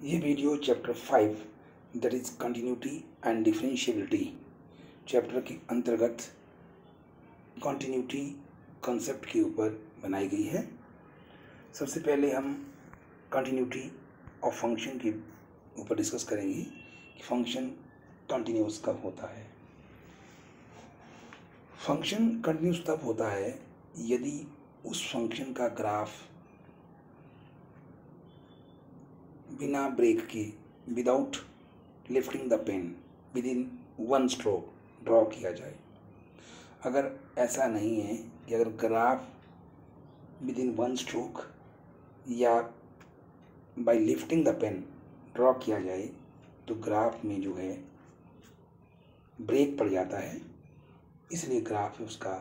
ये video chapter 5 that is continuity and differentiability chapter के अंतर्गत कंटिन्यूटी कॉन्सेप्ट के ऊपर बनाई गई है। सबसे पहले हम कंटिन्यूटी ऑफ फंक्शन के ऊपर डिस्कस करेंगे कि फंक्शन कंटिन्यूस कब होता है। फंक्शन कंटिन्यूस तब होता है यदि उस फंक्शन का ग्राफ बिना ब्रेक के without lifting the pen within one stroke draw किया जाए। अगर ऐसा नहीं है कि अगर graph within one stroke या by lifting the pen draw किया जाए तो ग्राफ में जो है ब्रेक पड़ जाता है, इसलिए ग्राफ उसका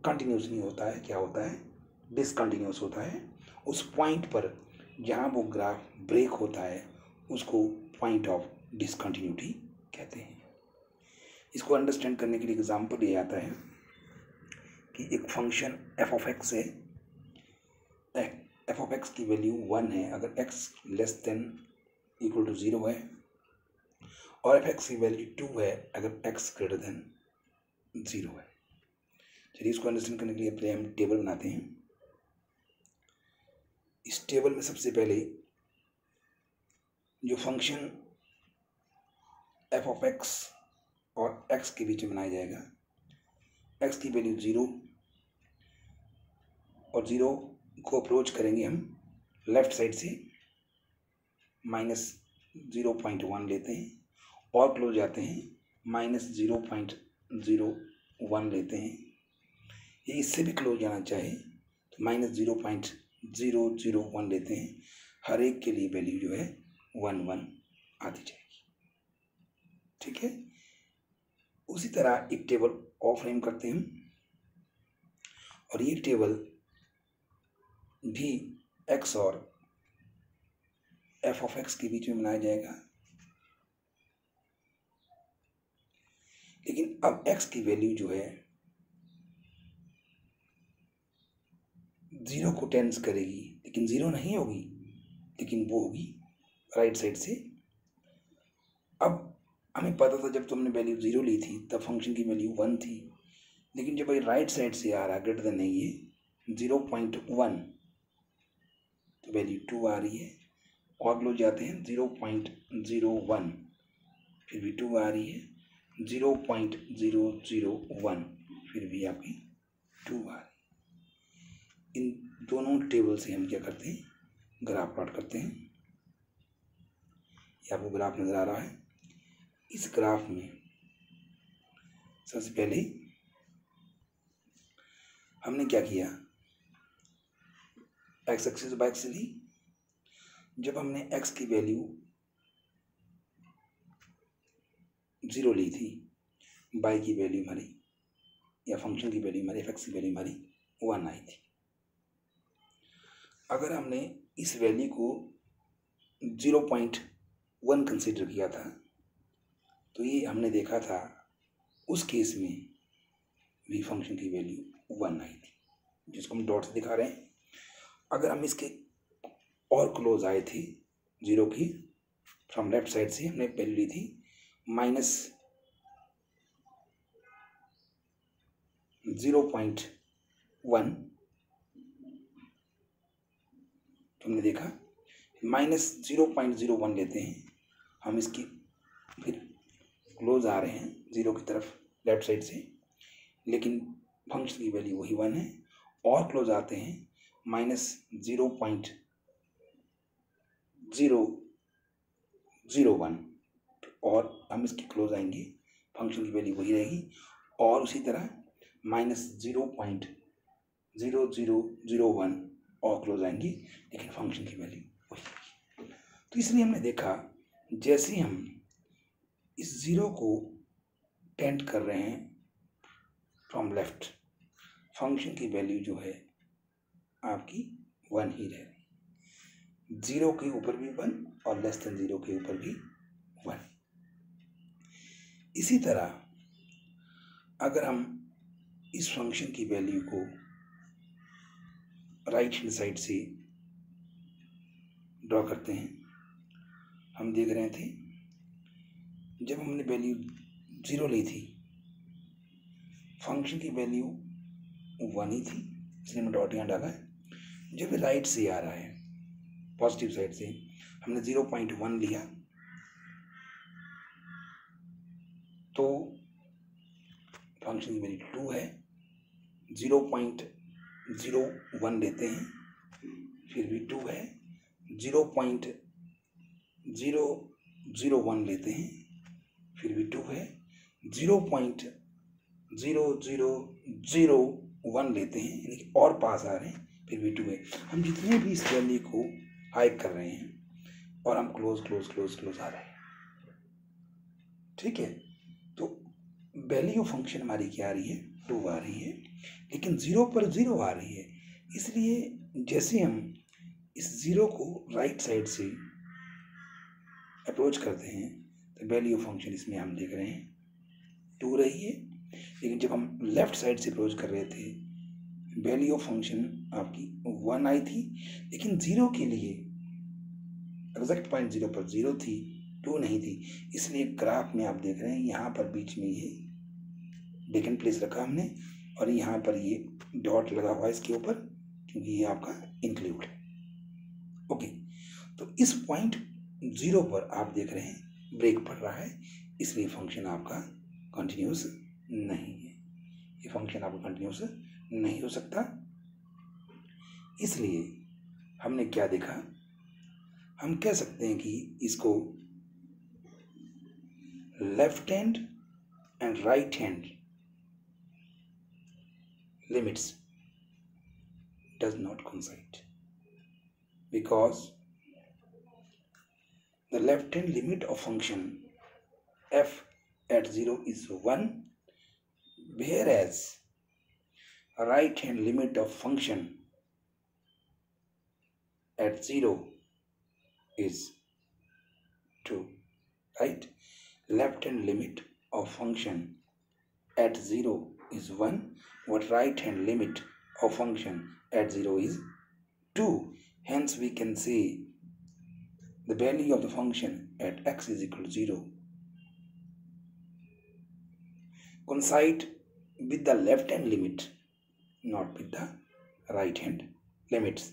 कंटिन्यूस नहीं होता है। क्या होता है? डिसकंटिन्यूस होता है। उस पॉइंट पर जहाँ वो ग्राफ ब्रेक होता है उसको पॉइंट ऑफ डिसकंटिन्यूटी कहते हैं। इसको अंडरस्टैंड करने के लिए एग्जांपल ये आता है कि एक फंक्शन एफ ऑफ एक्स है। एफ ऑफ एक्स की वैल्यू 1 है अगर X less than equal to 0 है, और एफ एक्स की वैल्यू 2 है अगर एक्स ग्रेटर देन 0 है। चलिए इसको अंडरस्टैंड करने के लिए पहले हम टेबल बनाते हैं। इस टेबल में सबसे पहले जो फंक्शन एफ ऑफ एक्स और एक्स के बीच में बनाया जाएगा, एक्स की वैल्यू 0 और 0 को अप्रोच करेंगे हम लेफ्ट साइड से -0.1 लेते हैं और क्लोज जाते हैं -0.01 लेते हैं। ये इससे भी क्लोज जाना चाहे तो -0.001 लेते हैं। हर एक के लिए वैल्यू जो है 1 आती जाएगी। ठीक है। उसी तरह एक टेबल और फ्रेम करते हैं और ये टेबल भी एक्स और एफ ऑफ एक्स के बीच में बनाया जाएगा। लेकिन अब एक्स की वैल्यू जो है 0 को टेंस करेगी, लेकिन 0 नहीं होगी, लेकिन वो होगी राइट साइड से। अब हमें पता था जब तुमने वैल्यू 0 ली थी तब फंक्शन की वैल्यू 1 थी, लेकिन जब ये राइट साइड से आ रहा है ग्रेटर देन नहीं है 0.1 तो वैल्यू 2 आ रही है। और लोग जाते हैं 0.01 फिर भी 2 आ रही है, 0.001 फिर भी आपकी 2 आ रही है। इन दोनों टेबल से हम क्या करते हैं, ग्राफ प्लॉट करते हैं। ये आपको ग्राफ नजर आ रहा है। इस ग्राफ में सबसे पहले हमने क्या किया, एक्स एक्सिस बाय एक्स ली। जब हमने एक्स की वैल्यू 0 ली थी, बाय की वैल्यू हमारी या फंक्शन की वैल्यू हमारी एफ एक्स की वैल्यू हमारी 1 आई थी। अगर हमने इस वैल्यू को 0.1 कंसीडर किया था तो ये हमने देखा था उस केस में भी फंक्शन की वैल्यू 1 आई थी, जिसको हम डॉट से दिखा रहे हैं। अगर हम इसके और क्लोज आए थे 0 की, फ्रॉम लेफ्ट साइड से हमने वैल्यू ली थी -0.1 तो हमने देखा -0.01 लेते हैं हम, इसकी फिर क्लोज आ रहे हैं 0 की तरफ लेफ्ट साइड से, लेकिन फंक्शन की वैल्यू वही 1 है। और क्लोज आते हैं -0.001 और हम इसकी क्लोज आएंगे, फंक्शन की वैल्यू वही रहेगी। और उसी तरह -0.0001 और क्लोज आएंगे, लेकिन फंक्शन की वैल्यू वही रहेगी। तो इसलिए हमने देखा जैसे हम इस 0 को टेंट कर रहे हैं फ्रॉम लेफ्ट, फंक्शन की वैल्यू जो है आपकी 1 ही रह रही, 0 के ऊपर भी 1 और लेस देन 0 के ऊपर भी 1। इसी तरह अगर हम इस फंक्शन की वैल्यू को राइट हैंड साइड से ड्रॉ करते हैं हम देख रहे थे जब हमने वैल्यू 0 ली थी, फंक्शन की वैल्यू 1 ही थी, इसलिए हमने डॉट यहाँ डाला है। जब राइट से आ रहा है, पॉजिटिव साइड से, हमने 0.1 लिया तो फंक्शन की वैल्यू 2 है। 0.01 लेते हैं फिर भी 2 है। 0.001 लेते हैं फिर भी 2 है। 0.00001 लेते हैं यानी कि और पास आ रहे हैं फिर भी 2 है। हम जितने भी इस वैल्यू को हाइक कर रहे हैं और हम क्लोज आ रहे हैं, ठीक है। तो वैल्यू फंक्शन हमारी क्या आ रही है, 2 आ रही है, लेकिन 0 पर 0 आ रही है। इसलिए जैसे हम इस 0 को राइट साइड से अप्रोच करते हैं तो वैल्यू फंक्शन इसमें हम देख रहे हैं 2 रही है। लेकिन जब हम लेफ्ट साइड से अप्रोच कर रहे थे वैल्यू फंक्शन आपकी 1 आई थी, लेकिन 0 के लिए एग्जैक्ट पॉइंट 0 पर 0 थी, 2 नहीं थी। इसलिए ग्राफ में आप देख रहे हैं यहाँ पर बीच में ये वेकेंट प्लेस रखा हमने और यहाँ पर ये डॉट लगा हुआ है इसके ऊपर, क्योंकि ये आपका इंक्लूड है। ओके, तो इस पॉइंट 0 पर आप देख रहे हैं ब्रेक पड़ रहा है, इसलिए फंक्शन आपका कंटिन्यूस नहीं है। ये फंक्शन आपका कंटिन्यूस नहीं हो सकता। इसलिए हमने क्या देखा, हम कह सकते हैं कि इसको left hand and right hand limits does not coincide because the left hand limit of function f at 0 is 1, whereas right hand limit of function at 0 is 2, right? Left hand limit of function at 0 is 1, but right hand limit of function at 0 is 2. Hence we can say the value of the function at x is equal to 0 coincide with the left hand limit, not with the right hand limits.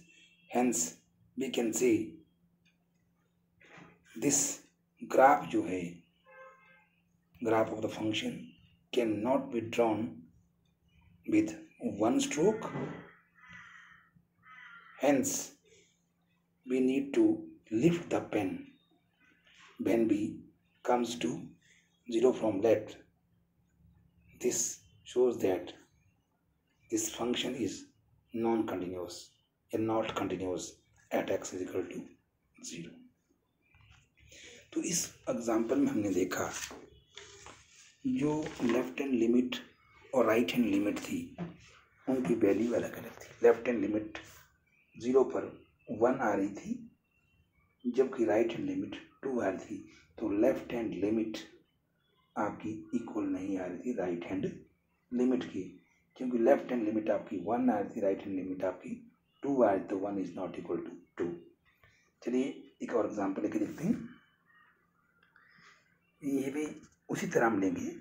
Hence we can say this graph जो है, graph of the function cannot be drawn with one stroke. Hence we need to lift the pen when we comes to 0 from left. This shows that this function is non-continuous and not continuous at x is equal to 0. तो इस example में हमने देखा जो left hand limit और right hand limit थी उनकी value अलग अलग थी। लेफ्ट हैंड लिमिट 0 पर 1 आ रही थी, जबकि राइट हैंड लिमिट 2 आ रही थी। तो लेफ्ट हैंड लिमिट आपकी इक्वल नहीं आ रही थी राइट हैंड लिमिट की, क्योंकि लेफ्ट हैंड लिमिट आपकी 1 आ रही थी, राइट हैंड लिमिट आपकी 2 आ रही, तो 1 इज नॉट इक्वल टू 2। चलिए एक और एग्जाम्पल लेके देखते हैं। ये भी उसी तरह हम लेंगे।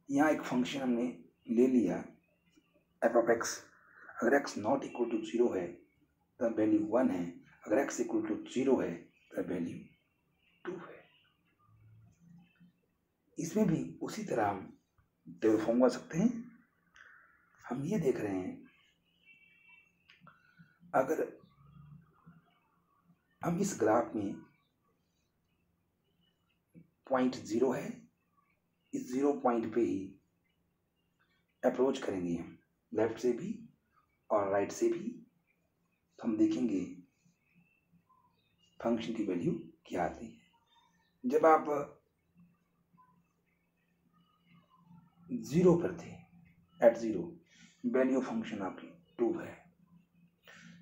यहाँ एक फंक्शन हमने ले लिया एफ ऑफ एक्स। अगर एक्स नॉट इक्वल टू 0 है तो वैल्यू 1 है, अगर एक्स इक्वल टू 0 है तो वैल्यू 2 है। इसमें भी उसी तरह हम टेबल फॉर्म कर सकते हैं। हम ये देख रहे हैं अगर हम इस ग्राफ में पॉइंट 0 है, इस 0 पॉइंट पे ही अप्रोच करेंगे हम लेफ्ट से भी और राइट से भी, तो हम देखेंगे फंक्शन की वैल्यू क्या आती है। जब आप 0 पर थे, एट 0 वैल्यू फंक्शन आपकी 2 है।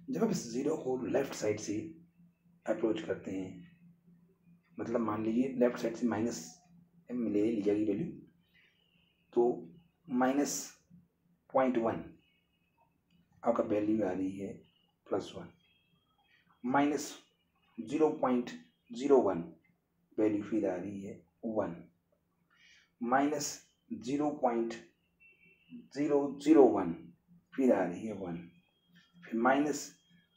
जब आप इस 0 को लेफ्ट साइड से अप्रोच करते हैं, मतलब मान लीजिए लेफ्ट साइड से माइनस m ले ली जाएगी वैल्यू, तो -0.1 आपका वैल्यू आ रही है +1, -0.01 0.01 वैल्यू फिर आ रही है 1, माइनस 0.001 फिर आ रही है 1, फिर माइनस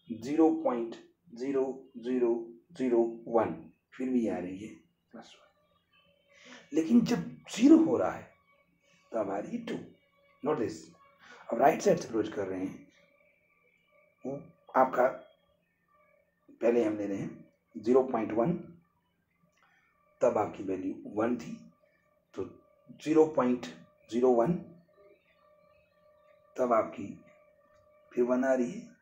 0.0001 फिर भी आ रही है +1। लेकिन जब 0 हो रहा है तब आ रही है 2। Note this. अब राइट साइड से अप्रोच कर रहे हैं, वो आपका पहले हम ले रहे हैं 0.1, तब आपकी वैल्यू 1 थी, तो 0.01 तब आपकी फिर 1 आ रही है,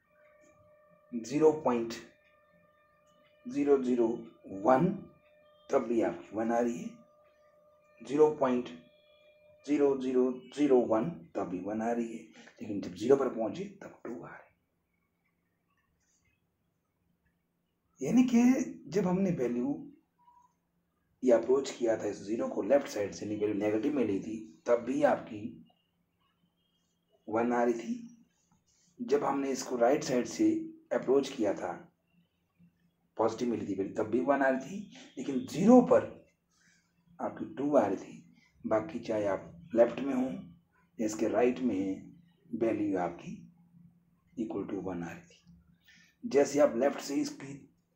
0.001 तब भी आपकी 1 आ रही है, 0.0001 तब भी 1 आ रही है, लेकिन जब 0 पर पहुंचे तब 2 आ रही है। यानी कि जब हमने वैल्यू या अप्रोच किया था इस 0 को लेफ्ट साइड से, वैल्यू नेगेटिव में ली थी, तब भी आपकी 1 आ रही थी। जब हमने इसको राइट साइड से अप्रोच किया था, पॉजिटिव मिली थी वैल्यू, तब भी 1 आ रही थी, लेकिन 0 पर आपकी 2 आ रही थी। बाकी चाहे आप लेफ्ट में हो या इसके राइट में है, वैल्यू आपकी इक्वल टू 1 आ रही थी। जैसे आप लेफ्ट से इसकी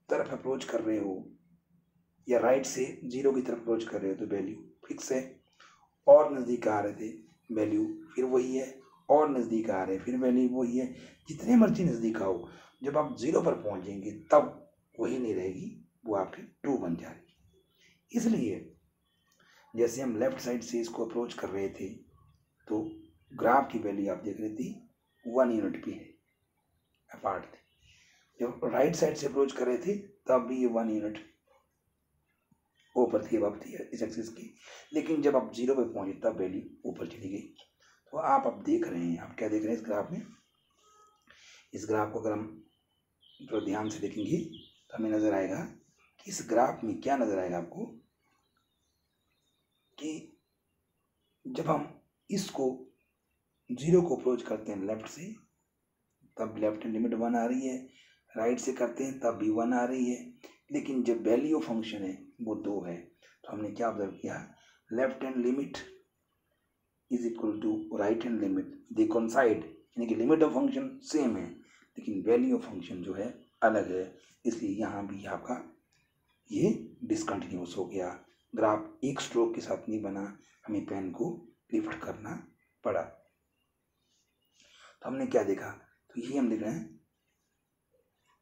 तरफ अप्रोच कर रहे हो या राइट से 0 की तरफ अप्रोच कर रहे हो तो वैल्यू फिक्स है, और नज़दीक आ रहे थे वैल्यू फिर वही है, और नज़दीक आ रहे फिर वैल्यू वही है। जितने मर्जी नज़दीक आओ, जब आप 0 पर पहुंचेंगे तब वही नहीं रहेगी, वो आपकी 2 बन जाएगी। इसलिए जैसे हम लेफ्ट साइड से इसको अप्रोच कर रहे थे तो ग्राफ की वैल्यू आप देख रहे थी 1 यूनिट पे है, अपार्ट थी। जब राइट साइड से अप्रोच कर रहे थे तब भी ये 1 यूनिट ऊपर थी, अब थी इस एक्सिस की, लेकिन जब आप 0 पे पहुंचे तब वैल्यू ऊपर चली गई। तो आप अब देख रहे हैं, आप क्या देख रहे हैं इस ग्राफ में? इस ग्राफ को अगर हम थोड़ा ध्यान से देखेंगे तो हमें नजर आएगा कि इस ग्राफ में क्या नजर आएगा आपको, कि जब हम इसको 0 को अप्रोच करते हैं लेफ्ट से तब लेफ्ट हैंड लिमिट 1 आ रही है, राइट से करते हैं तब भी 1 आ रही है, लेकिन जब वैल्यू ऑफ फंक्शन है वो 2 है। तो हमने क्या ऑब्जर्व किया, left hand limit is equal to right hand limit, they coincide, यानी कि लिमिट ऑफ फंक्शन सेम है लेकिन वैल्यू ऑफ फंक्शन जो है अलग है, इसलिए यहाँ भी आपका ये डिसकंटिन्यूस हो गया। ग्राफ एक स्ट्रोक के साथ नहीं बना, हमें पेन को लिफ्ट करना पड़ा। तो हमने क्या देखा, तो ये हम देख रहे हैं,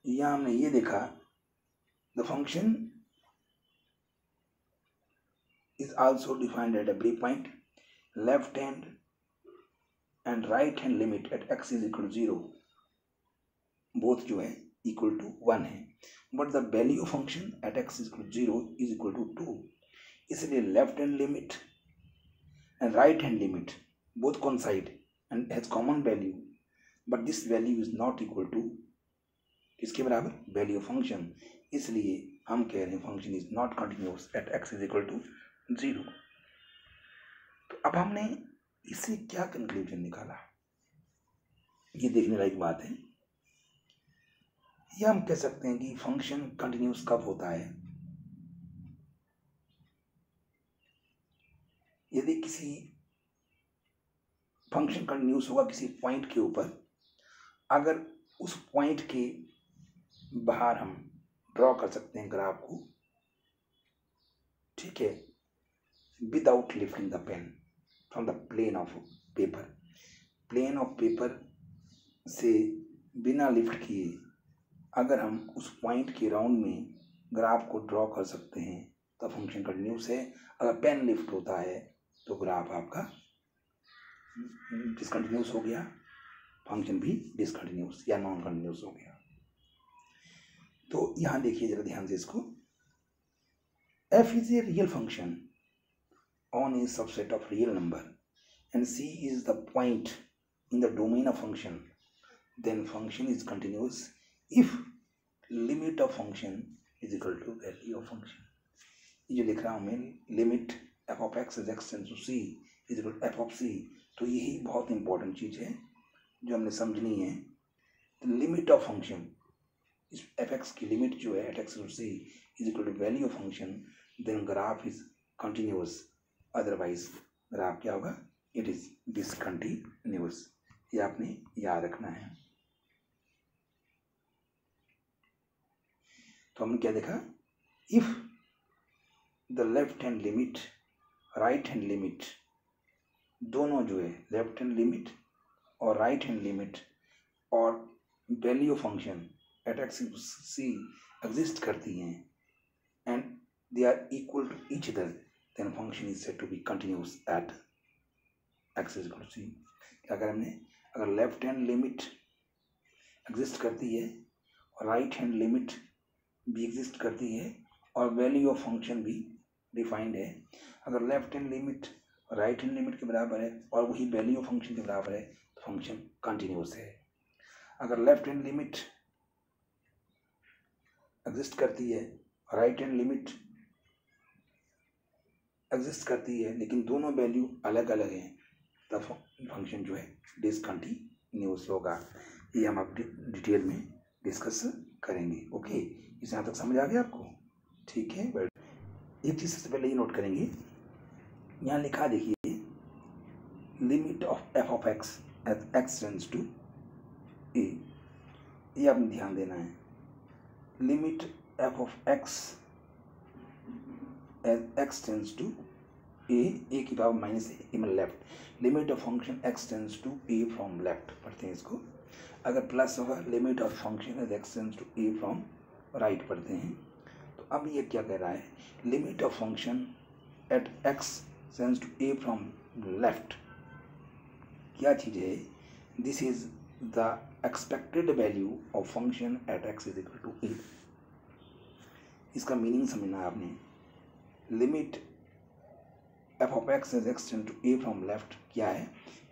यहाँ हमने ये देखा, the function is also defined at every point, left hand and right hand limit at x is equal to 0 both जो है equal to 1 है, but the value of function at x is equal to 0 is equal to 2, इसलिए left hand limit and right hand limit both coincide and has common value, but this value is not equal to किसके बराबर, value of function, इसलिए हम कह रहे हैं function is not continuous at x is equal to 0। तो अब हमने इससे क्या कंक्लूजन निकाला, ये देखने लायक बात है। या हम कह सकते हैं कि फंक्शन कंटिन्यूस कब होता है, यदि किसी फंक्शन कंटिन्यूस होगा किसी पॉइंट के ऊपर, अगर उस पॉइंट के बाहर हम ड्रॉ कर सकते हैं ग्राफ को, ठीक है, without lifting the pen from the plane of paper, plane of paper से बिना लिफ्ट किए अगर हम उस पॉइंट के राउंड में ग्राफ को ड्रॉ कर सकते हैं तो फंक्शन कंटिन्यूस है। अगर पेन लिफ्ट होता है तो ग्राफ आपका डिसकंटिन्यूस हो गया, फंक्शन भी डिसकंटिन्यूस या नॉन कंटिन्यूस हो गया। तो यहाँ देखिए जरा ध्यान से इसको, f is a real function on a subset of real number and c is the point in the domain of function, then function is continuous if limit of function is equal to value of function। ये जो लिख रहा हूँ मैं, limit f of x is x tends to c is equal to f of c, तो यही बहुत important चीज है जो हमने समझनी है। लिमिट ऑफ फंक्शन इस एफ एक्स की लिमिट जो है at x C is equal to value of function, then graph is continuous, otherwise graph क्या होगा, इट इज डिसकंटिन्यूअस। ये आपने याद रखना है। तो हमने क्या देखा, if the left hand limit right hand limit दोनों जो है लेफ्ट हैंड लिमिट और राइट हैंड लिमिट और value function at x c exist करती हैं and they are equal to each other, then function is said to be continuous at x is equal to c. क्या करें हमने, अगर left hand limit exist करती है और राइट हैंड लिमिट भी एग्जिस्ट करती है और वैल्यू ऑफ फंक्शन भी डिफाइंड है, अगर left hand limit right hand limit के बराबर है और वही वैल्यू ऑफ फंक्शन के बराबर है तो फंक्शन कंटिन्यूअस है। अगर लेफ्ट हैंड लिमिट एग्जिस्ट करती है राइट हैंड लिमिट एग्जिस्ट करती है लेकिन दोनों वैल्यू अलग अलग हैं तब फंक्शन जो है डिसकंटिन्यूअस होगा। ये हम अब डिटेल में डिस्कस करेंगे। ओके, इस यहाँ तक समझ आ गया आपको? ठीक है। एक चीज़ सबसे पहले ये नोट करेंगे, यहाँ लिखा देखिए limit of F of x at x tends to a, ये आपने ध्यान देना है। Limit f of x at x tends to a की पावर माइनस ए मतलब left, limit of function x tends to A from left पढ़ते हैं इसको। अगर प्लस होगा limit of function as x tends to A from right पढ़ते हैं। तो अब ये क्या कह रहा है, limit of function at x tends to A from left क्या चीज़ है, this is the expected value of function at x is equal to a. इसका मीनिंग समझना है आपने। Limit f of x as x tends to A from left क्या है,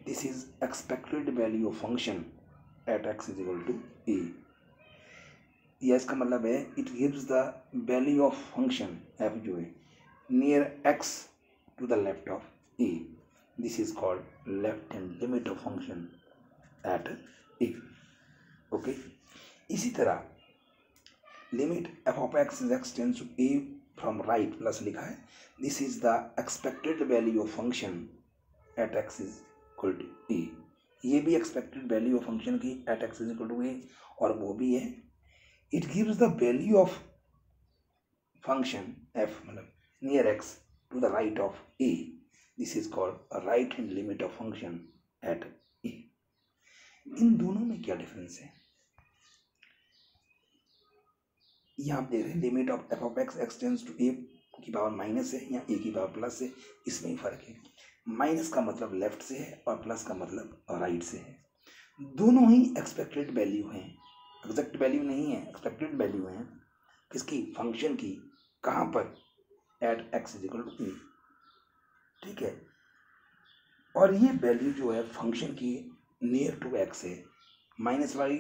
this is expected value of function at x is equal to a. या इसका मतलब है it gives the value of function f जो है near x to the left of a, this is called left hand limit of function at a. Okay, इसी तरह limit f of x is x tends to A from right plus लिखा है, this is the expected value of function at x is equal to a. ये भी expected value of function की at x is equal to a और वो भी है it gives the value of function f मतलब near x to the right of a, this is called a right hand limit of function at a। इन दोनों में क्या difference है, यहाँ आप देख रहे हैं limit of F of x x tends to a की पावर माइनस है या ए की पावर प्लस है, इसमें ही फर्क है। माइनस का मतलब लेफ्ट से है और प्लस का मतलब राइट से है। दोनों ही एक्सपेक्टेड वैल्यू हैं, एग्जैक्ट वैल्यू नहीं है, एक्सपेक्टेड वैल्यू है किसकी, फंक्शन की। कहाँ पर, at x is equal to a. ठीक है, और ये वैल्यू जो है फंक्शन की नियर टू एक्स है, माइनस वाली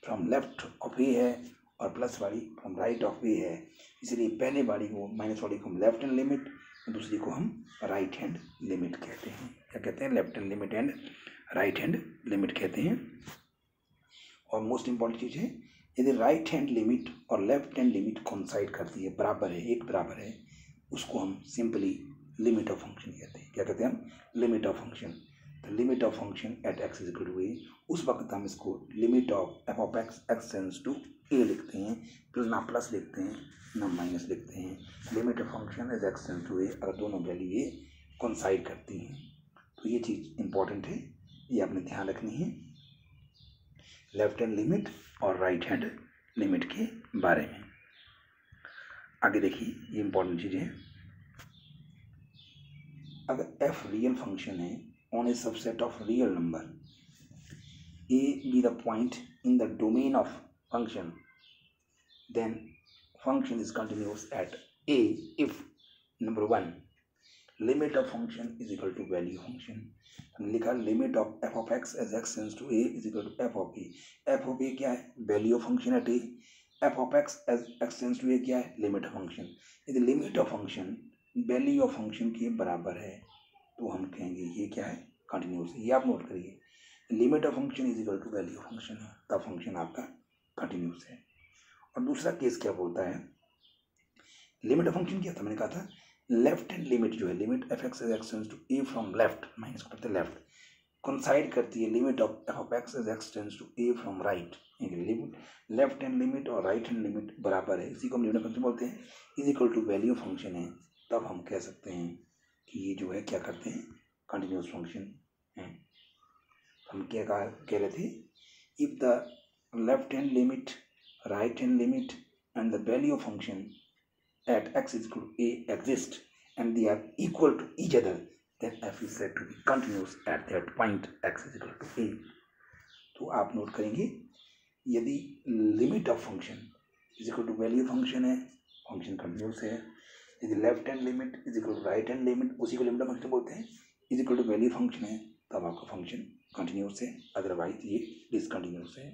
फ्रॉम लेफ्ट ऑफ ए है और प्लस वाली फ्रॉम राइट ऑफ ए है, इसलिए पहले वाली को माइनस वाली को हम लेफ्ट हैंड लिमिट और दूसरी को हम राइट हैंड लिमिट कहते हैं। क्या कहते हैं, left hand limit and right hand limit कहते हैं। और मोस्ट इंपॉर्टेंट चीज़ है, यदि राइट हैंड लिमिट और लेफ्ट हैंड लिमिट कोइंसाइड करती है, बराबर है, एक बराबर है, उसको हम सिंपली लिमिट ऑफ फंक्शन कहते हैं। क्या कहते हैं हम, लिमिट ऑफ फंक्शन। तो limit of function at x is equal to a, उस वक्त हम इसको limit of F of x x tends to a लिखते हैं, ना प्लस लिखते हैं ना माइनस लिखते हैं। Limit of function as x tends to a, अगर दोनों वैल्यू ये कोइंसाइड करती हैं तो ये चीज़ इंपॉर्टेंट है, ये आपने ध्यान रखनी है लेफ्ट हैंड लिमिट और राइट हैंड लिमिट के बारे में। आगे देखिए, ये इंपॉर्टेंट चीज़ है। अगर f रियल फंक्शन है on A subset of real number, a be the point in the domain of function, then function is continuous at a if number 1 limit of function is equal to value function। हमने लिखा limit of F of x as x tends to a is equal to f of a. F of a क्या है, value of function at a. F of x as x tends to a क्या है, limit of function. यदि limit of function value of function के बराबर है तो हम कहेंगे ये क्या है, कंटिन्यूस है। ये आप नोट करिए, limit of function is equal to value of function है, तब फंक्शन आपका कंटिन्यूस है। और दूसरा केस क्या बोलता है, लिमिट ऑफ फंक्शन क्या था, मैंने कहा था लेफ्ट हैंड लिमिट जो है, limit F X extends to A from left, minus करते लेफ्ट, कोइंसाइड करती है limit of F of X extends to A from right. Limit left hand limit और राइट हैंड लिमिट बराबर है, इसी को हम लिमिट ऑफ फंक्शन बोलते हैं, is equal to value function है, तब हम कह सकते हैं कि ये जो है क्या करते हैं, कंटिन्यूस फंक्शन है। हम क्या कह रहे थे, if the left hand limit, right hand limit and the value of function at x is equal to a exist and they are equal to each other, then f is said to be continuous at that point x is equal to a। तो आप note करेंगे, यदि limit of function is equal to value function है, function continuous है। यदि left hand limit is equal to right hand limit, उसी को limit of function बोलते हैं, is equal to value function है, तब आपका फंक्शन कंटिन्यूस है, अदरवाइज ये डिसकंटिन्यूस है।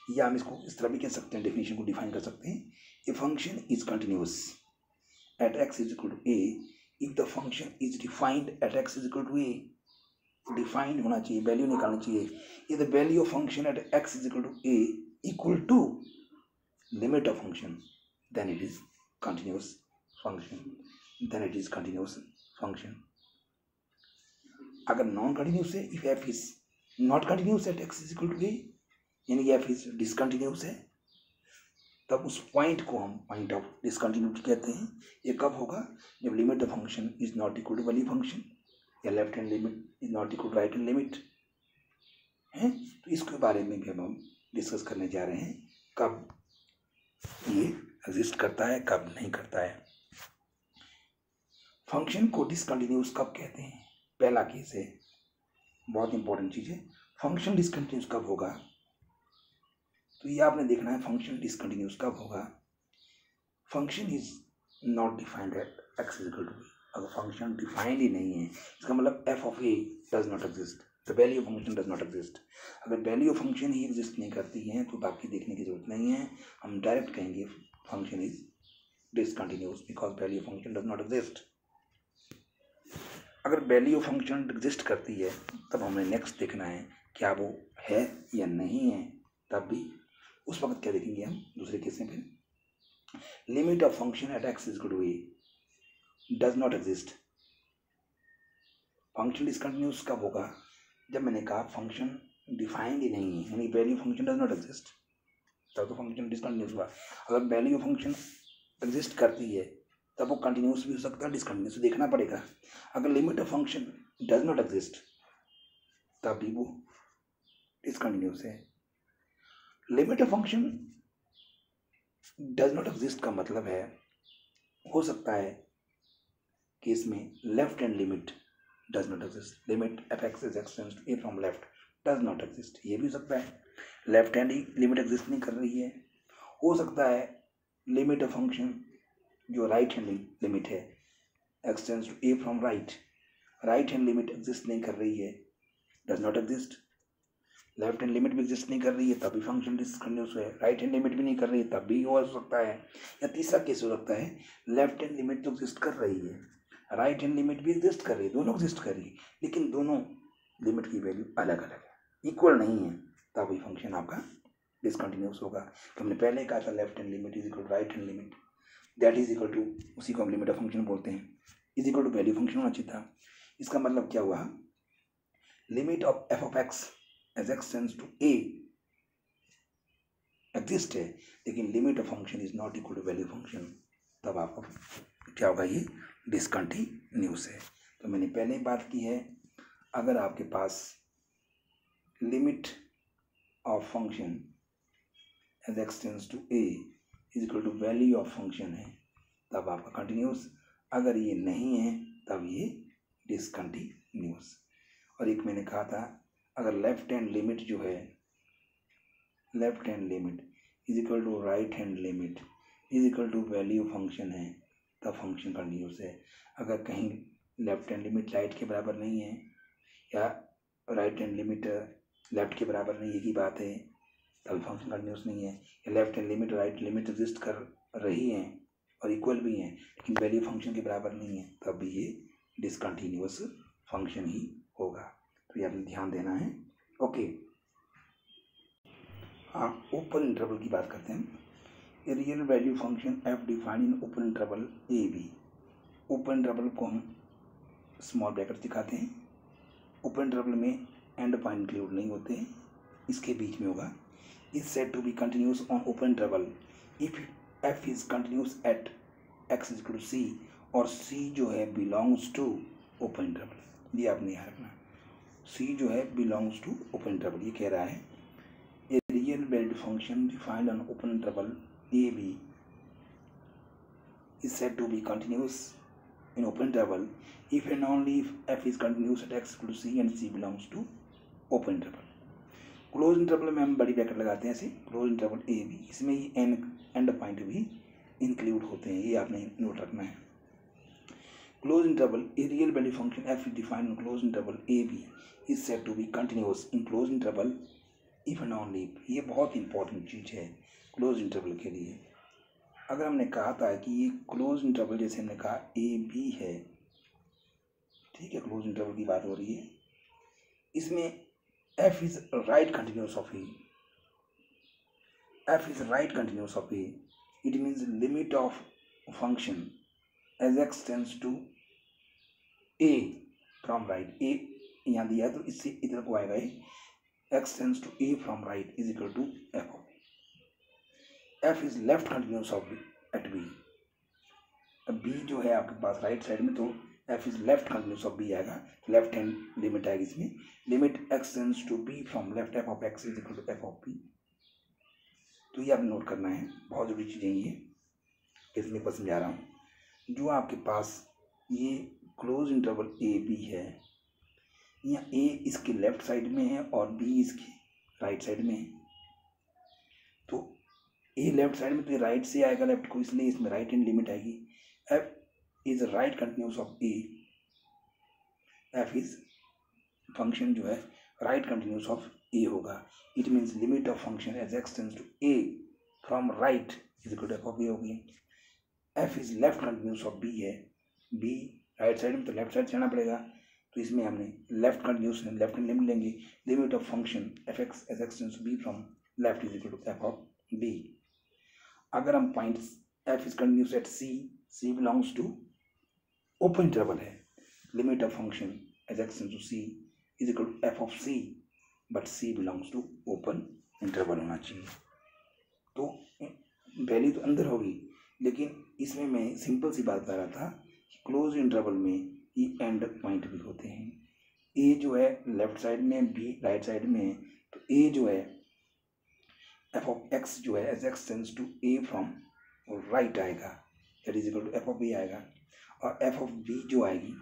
या हम इसको इस तरह भी कह सकते हैं, डेफिनेशन को डिफाइन कर सकते हैं, a function is continuous at x is equal to a if the function is defined at x is equal to a. Defined होना चाहिए, वैल्यू निकालनी चाहिए, if the value of function at x is equal to a equal to limit of function, then it is continuous function, then it is continuous function. अगर non continuous है, if f is not continuous at x is equal to ए, यानी कि F is discontinuous है, तब उस point को हम point of discontinuity कहते हैं। ये कब होगा, जब limit of function is not equal to value function, या left hand limit is not equal to right hand limit है। तो इसके बारे में भी हम डिस्कस करने जा रहे हैं, कब ये एग्जिस्ट करता है, कब नहीं करता है। फंक्शन को डिसकंटिन्यूस कब कहते हैं, पहला केस है, बहुत इंपॉर्टेंट चीज है, फंक्शन डिसकंटिन्यूस कब होगा। तो ये आपने देखना है, फंक्शन डिसकंटिन्यूस कब होगा, function is not defined at x is equal to b. अगर फंक्शन डिफाइंड ही नहीं है, इसका मतलब f of a does not exist, the value of function does not exist. अगर वैल्यू ऑफ फंक्शन ही एग्जिस्ट नहीं करती है तो बाकी देखने की जरूरत नहीं है, हम डायरेक्ट कहेंगे function is discontinuous because value of function does not exist. अगर वैल्यू ऑफ फंक्शन एग्जिस्ट करती है, तब हमें नेक्स्ट देखना है क्या वो है या नहीं है, तब भी उस वक्त क्या देखेंगे हम दूसरे केस में। फिर limit of function at x is equal to a does not exist, function discontinuous कब होगा, जब मैंने कहा फंक्शन डिफाइंड ही नहीं है, यानी value function does not exist, तब तो फंक्शन डिसकंटिन्यूस हुआ। अगर वैल्यू फंक्शन एग्जिस्ट करती है, तब वो कंटिन्यूस भी हो सकता है, डिसकंटिन्यूस देखना पड़ेगा। अगर limit of function does not exist, तब भी वो डिसकंटिन्यूस है। Limit of function does not exist का मतलब है, हो सकता है कि इसमें left hand limit does not exist, limit F x is x tends to A from left does not exist, ये भी हो सकता है, लेफ्ट हैंड ही लिमिट एग्जिस्ट नहीं कर रही है। हो सकता है लिमिट ऑफ फंक्शन जो राइट हैंड लिमिट है x tends to A from right, right hand limit exist नहीं कर रही है, does not exist. Left hand limit भी एग्जिस्ट नहीं कर रही है, तब भी फंक्शन डिसकंटिन्यूस है, राइट हैंड लिमिट भी नहीं कर रही है, तब भी हो सकता है। या तीसरा केस हो सकता है, लेफ्ट हैंड लिमिट तो एग्जिस्ट कर रही है, राइट हैंड लिमिट भी एग्जिस्ट कर रही है, दोनों एग्जिस्ट कर रही है, लेकिन दोनों लिमिट की वैल्यू अलग अलग है, इक्वल नहीं है, तब भी फंक्शन आपका डिसकंटिन्यूस होगा। तो हमने पहले कहा था left hand limit is equal to right hand limit, that is equal to, उसी को हम लिमिट ऑफ फंक्शन बोलते हैं, is equal to value function होना चाहिए था। इसका मतलब क्या हुआ, limit of F of x as x tends to a exist है, लेकिन limit of function is not equal to value function, तब आपका क्या होगा, ये डिसकंटिन्यूस है। तो मैंने पहले ही बात की है, अगर आपके पास limit of function as x tends to a is equal to value of function है, तब आपका कंटिन्यूस, अगर ये नहीं है तब ये डिसकंटिन्यूस। और एक मैंने कहा था, अगर लेफ्ट हैंड लिमिट जो है, left hand limit is equal to right hand limit is equal to value function है, तब फंक्शन कंटिन्यूस है। अगर कहीं लेफ्ट हैंड लिमिट राइट के बराबर नहीं है, या राइट हैंड लिमिट लेफ्ट के बराबर नहीं, एक ही बात है, तब फंक्शन कंटिन्यूस नहीं है। या left hand limit right limit exist कर रही हैं और इक्वल भी हैं, लेकिन वैल्यू फंक्शन के बराबर नहीं है, तब भी ये डिसकंटिन्यूस फंक्शन ही होगा। तो ये आपने ध्यान देना है। ओके, हाँ, ओपन इंटरवल की बात करते हैं। A real value function f defined in open interval a b. Open interval को हम स्मॉल ब्रैकेट दिखाते हैं। ओपन इंटरवल में एंड पॉइंट इंक्लूड नहीं होते हैं, इसके बीच में होगा। Is said to be continuous on open interval if f is continuous at x is to c, और सी जो है बिलोंग्स टू ओपन इंटरवल। ये आपने याद रखना, सी जो है बिलोंग्स टू ओपन इंटरवल। ये कह रहा है a real valued function defined on open interval a b is said to be continuous in open interval if and only if f is continuous at x equal to c and c belongs to open interval। Close interval में हम बड़ी bracket लगाते हैं ऐसे, close interval a b, इसमें ही end point भी include होते हैं, ये आपने नोट रखना है। Close interval a real value function f is defined in close interval a b is said to be continuous in close interval if and only if. ये बहुत इंपॉर्टेंट चीज़ है क्लोज इंटरवल के लिए। अगर हमने कहा था कि ये क्लोज इंटरवल, जैसे हमने कहा ए बी है, ठीक है, क्लोज इंटरवल की बात हो रही है, इसमें f is right continuous of a, f is right continuous of a, it means limit of function as x tends to A from right. A यहाँ दिया तो इससे इधर को आएगा, x tends to A from right is equal to f of f is left continuous of at b. अब b जो है आपके पास राइट साइड में, तो f is left continuous of B आएगा, लेफ्ट हैंड लिमिट आएगी इसमें, limit x tends to b from left f of x is equal to f of b. तो ये आपने नोट करना है, बहुत जरूरी चीज़ें ये, इसलिए पर समझा रहा हूँ। जो आपके पास ये क्लोज इंटरवल ए बी है, यहाँ ए इसके लेफ्ट साइड में है और बी इसके राइट साइड में है, तो ए लेफ्ट साइड में तो ये राइट से आएगा लेफ्ट को, इसलिए इसमें राइट हैंड लिमिट आएगी। F is right continuous of a, f is function जो है राइट कंटिन्यूस ऑफ ए होगा। It means limit of function as x tends to A from right is equal to f of a होगी। F is left continuous of b है, b right side में तो left side जाना पड़ेगा, तो इसमें हमने left continuous left hand limit लेंगे, limit of function f x as x tends to b from left is equal to f of b. अगर हम point f is continuous at c, c belongs to open interval है, limit of function as x tends to c is equal to f of c, but c belongs to open interval होना चाहिए। तो value तो अंदर होगी, लेकिन इसमें मैं सिंपल सी बात बता रहा था कि क्लोज इंटरवल में ये एंड पॉइंट भी होते हैं। ए जो है लेफ्ट साइड में, बी राइट साइड में है, तो ए जो है एफ ऑफ एक्स जो है as x tends to A from right आएगा, that is equal to f of a आएगा, और एफ ऑफ बी जो आएगी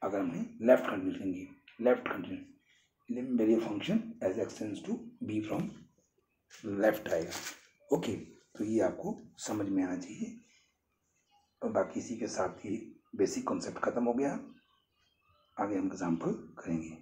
अगर हमें लेफ्ट कंटिन्यूस लेंगे, left continuous value function as x tends to b from left आएगा। ओके, तो ये आपको समझ में आना चाहिए, और बाकी इसी के साथ ही बेसिक कॉन्सेप्ट खत्म हो गया। आगे हम एग्जाम्पल करेंगे।